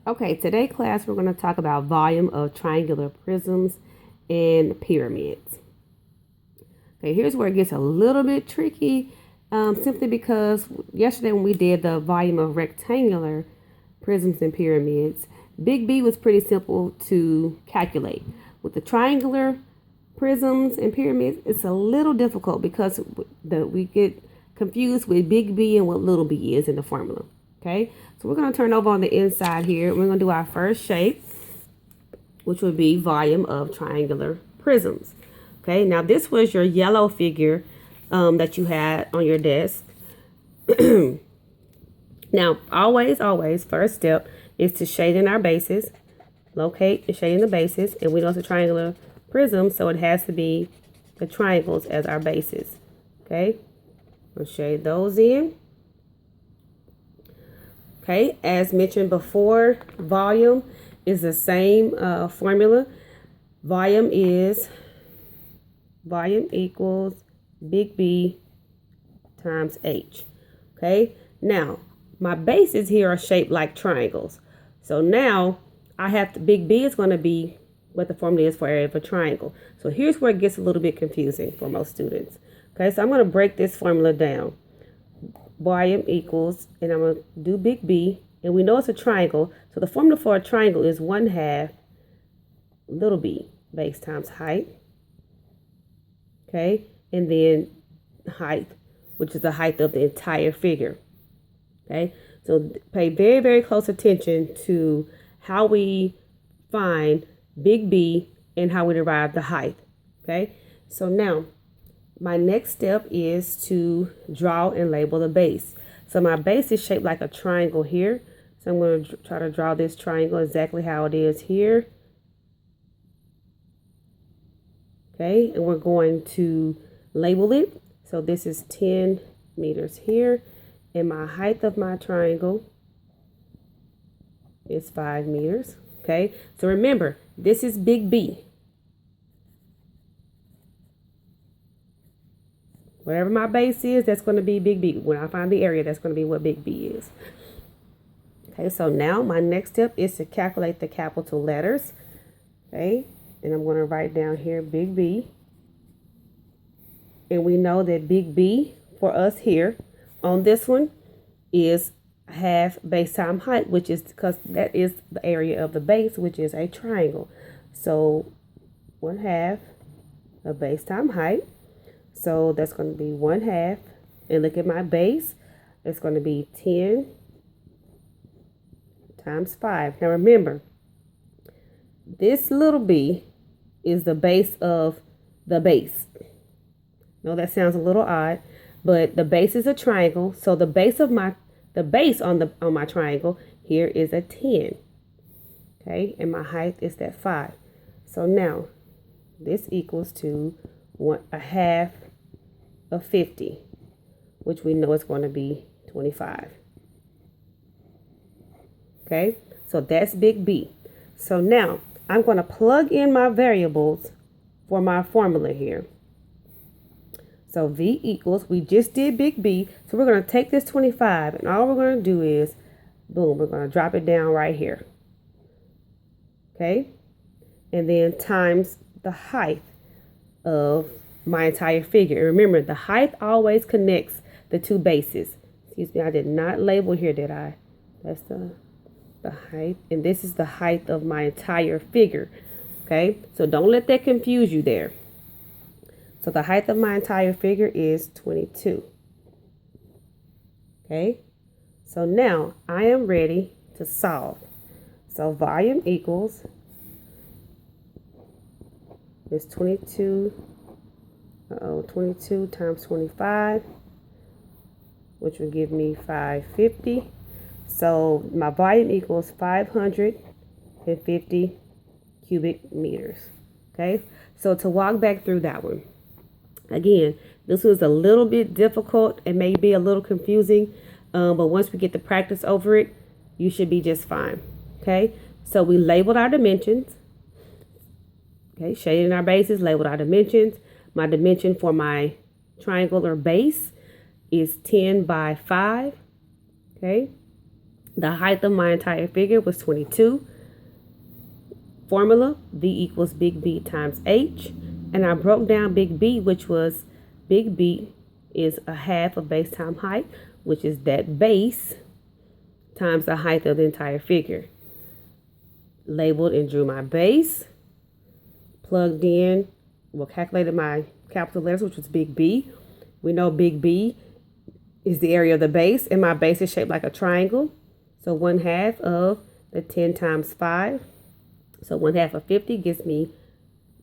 Okay, today class we're going to talk about volume of triangular prisms and pyramids. Okay, here's where it gets a little bit tricky, simply because yesterday when we did the volume of rectangular prisms and pyramids, big B was pretty simple to calculate. With the triangular prisms and pyramids, it's a little difficult because we get confused with big B and what little b is in the formula. Okay, so we're going to turn over on the inside here. We're going to do our first shape, which would be volume of triangular prisms. Okay, now this was your yellow figure that you had on your desk. Now, always, first step is to shade in our bases. Locate and shade in the bases. And we know it's a triangular prism, so it has to be the triangles as our bases. Okay, we'll shade those in. Okay, as mentioned before, volume is the same formula. Volume equals big B times H. Okay, now my bases here are shaped like triangles. So now I have to, big B is going to be what the formula is for area of a triangle. So here's where it gets a little bit confusing for most students. Okay, so I'm going to break this formula down. Volume equals, and I'm going to do big B, and we know it's a triangle, so the formula for a triangle is 1/2 little b base times height. Okay, and then height, which is the height of the entire figure. Okay, so pay very close attention to how we find big B and how we derive the height. Okay, so now my next step is to draw and label the base. So my base is shaped like a triangle here. So I'm going to try to draw this triangle exactly how it is here. Okay, and we're going to label it. So this is 10 meters here. And my height of my triangle is 5 meters. Okay, so remember, this is big B. Whatever my base is, that's going to be big B. When I find the area, that's going to be what big B is. Okay, so now my next step is to calculate the capital letters. Okay, and I'm going to write down here big B. And we know that big B for us here on this one is 1/2 base times height, which is because that is the area of the base, which is a triangle. So 1/2 of base times height. So that's going to be 1/2. And look at my base. It's going to be 10 times 5. Now remember, this little b is the base of the base. No, that sounds a little odd, but the base is a triangle. So the base on my triangle here is a 10. Okay, and my height is that 5. So now this equals to 1/2 of 50, which we know is going to be 25. Okay, so that's big B. So now I'm going to plug in my variables for my formula here. So V equals, we just did big B, so we're going to take this 25, and all we're going to do is, boom, we're going to drop it down right here. Okay, and then times the height of my entire figure. And remember, the height always connects the two bases. Excuse me, I did not label here, did I? That's the height, and this is the height of my entire figure. Okay, so don't let that confuse you there. So the height of my entire figure is 22. Okay, so now I am ready to solve. So volume equals is 22 times 25, which will give me 550. So my volume equals 550 cubic meters. Okay, so to walk back through that one, again, this was a little bit difficult. It may be a little confusing, but once we get the practice over it, you should be just fine. Okay, so we labeled our dimensions. Okay, shaded our bases, labeled our dimensions. My dimension for my triangular base is 10 by 5. Okay, The height of my entire figure was 22. Formula, V equals big B times H. And I broke down big B, which was big B is a half of base times height, which is that base times the height of the entire figure. Labeled and drew my base. Plugged in, calculated my capital letters, which was big B. We know big B is the area of the base, and my base is shaped like a triangle. So 1/2 of the 10 times 5. So 1/2 of 50 gives me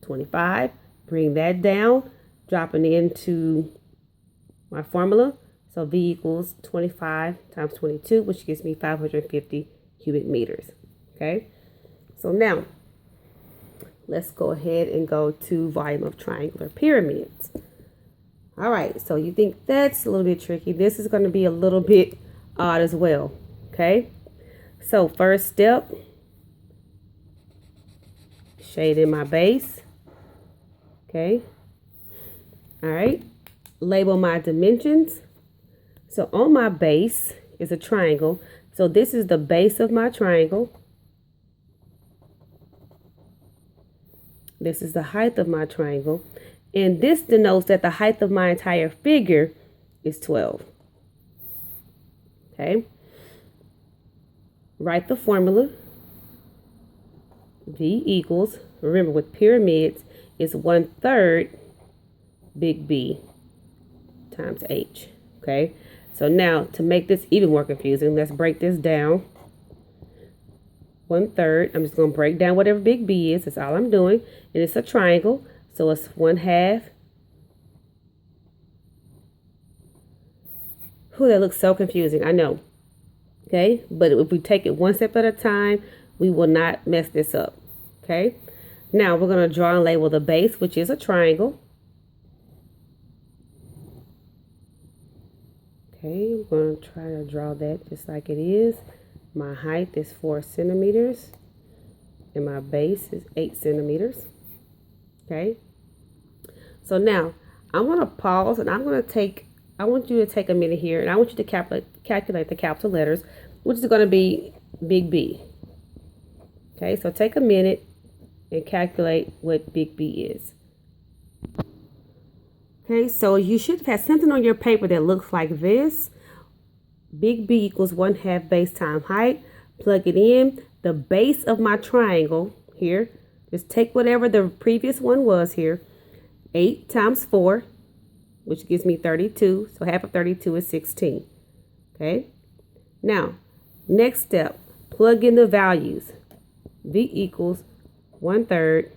25. Bring that down, dropping into my formula. So V equals 25 times 22, which gives me 550 cubic meters. Okay, so now let's go ahead and go to volume of triangular pyramids. All right, so you think that's a little bit tricky. This is going to be a little bit odd as well. Okay, so first step, shade in my base. Okay, all right, label my dimensions. So on my base is a triangle. So this is the base of my triangle. This is the height of my triangle. And this denotes that the height of my entire figure is 12. Okay. Write the formula. V equals, remember with pyramids, is 1/3 big B times H. Okay. So now to make this even more confusing, let's break this down. 1/3, I'm just going to break down whatever big B is. That's all I'm doing. And it's a triangle. So it's 1/2. Ooh, that looks so confusing. I know. Okay. But if we take it one step at a time, we will not mess this up. Okay. Now we're going to draw and label the base, which is a triangle. Okay. I'm going to try to draw that just like it is. My height is 4 centimeters and my base is 8 centimeters. Okay. So now I'm going to pause and I want you to take a minute here and I want you to calculate the capital letters, which is going to be big B. Okay. So take a minute and calculate what big B is. Okay. So you should have something on your paper that looks like this. Big B equals 1/2 base times height. Plug it in. The base of my triangle here, just take whatever the previous one was here. 8 times 4, which gives me 32. So half of 32 is 16. Okay. Now, next step, plug in the values. V equals 1/3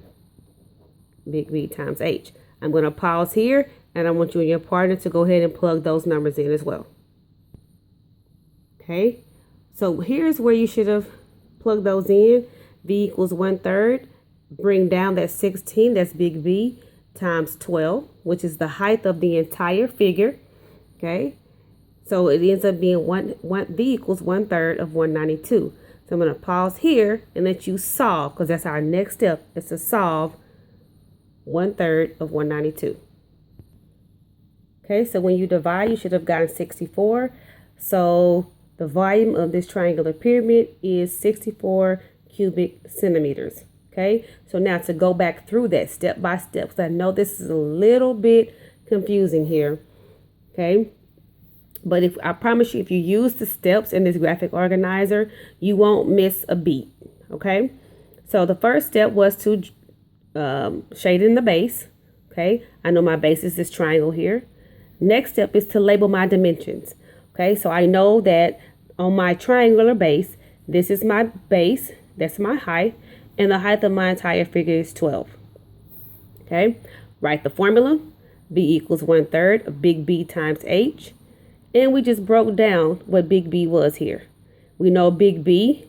big B times H. I'm going to pause here and I want you and your partner to go ahead and plug those numbers in as well. Okay, so here's where you should have plugged those in. V equals 1/3. Bring down that 16, that's big B, times 12, which is the height of the entire figure. Okay, so it ends up being V equals 1/3 of 192. So I'm going to pause here and let you solve, because that's our next step, is to solve 1/3 of 192. Okay, so when you divide, you should have gotten 64. So the volume of this triangular pyramid is 64 cubic centimeters. Okay, so now to go back through that step by step, because I know this is a little bit confusing here. Okay, but I promise you, if you use the steps in this graphic organizer, you won't miss a beat. Okay, so the first step was to shade in the base. Okay, I know my base is this triangle here. Next step is to label my dimensions. Okay, so I know that on my triangular base, this is my base, that's my height, and the height of my entire figure is 12. Okay, write the formula. B equals 1/3 of big B times H. And we just broke down what big B was here. We know big B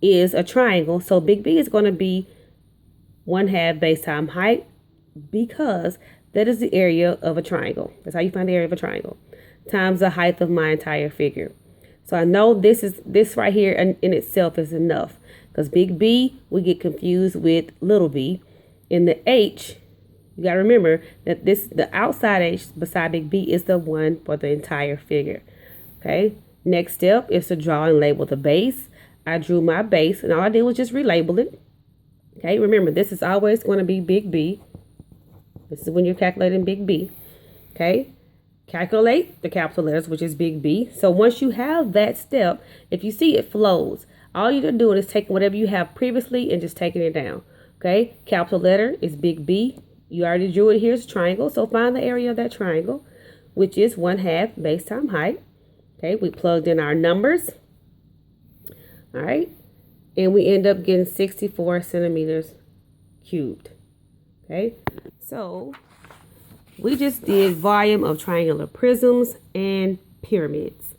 is a triangle, so big B is going to be 1/2 base times height, because that is the area of a triangle. That's how you find the area of a triangle, times the height of my entire figure. So I know this right here in itself is enough, because big B, we get confused with little b. In the H, you got to remember that the outside H beside big B is the one for the entire figure. Okay. Next step is to draw and label the base. I drew my base, and all I did was just relabel it. Okay, remember, this is always going to be big B. This is when you're calculating big B. Okay, calculate the capital letters, which is big B. So once you have that step, if you see it flows, all you're doing is taking whatever you have previously and just taking it down. Okay, capital letter is big B. You already drew it here as a triangle, so find the area of that triangle, which is 1/2 base times height. Okay, we plugged in our numbers. All right, and we end up getting 64 centimeters cubed. Okay, so we just did volume of triangular prisms and pyramids.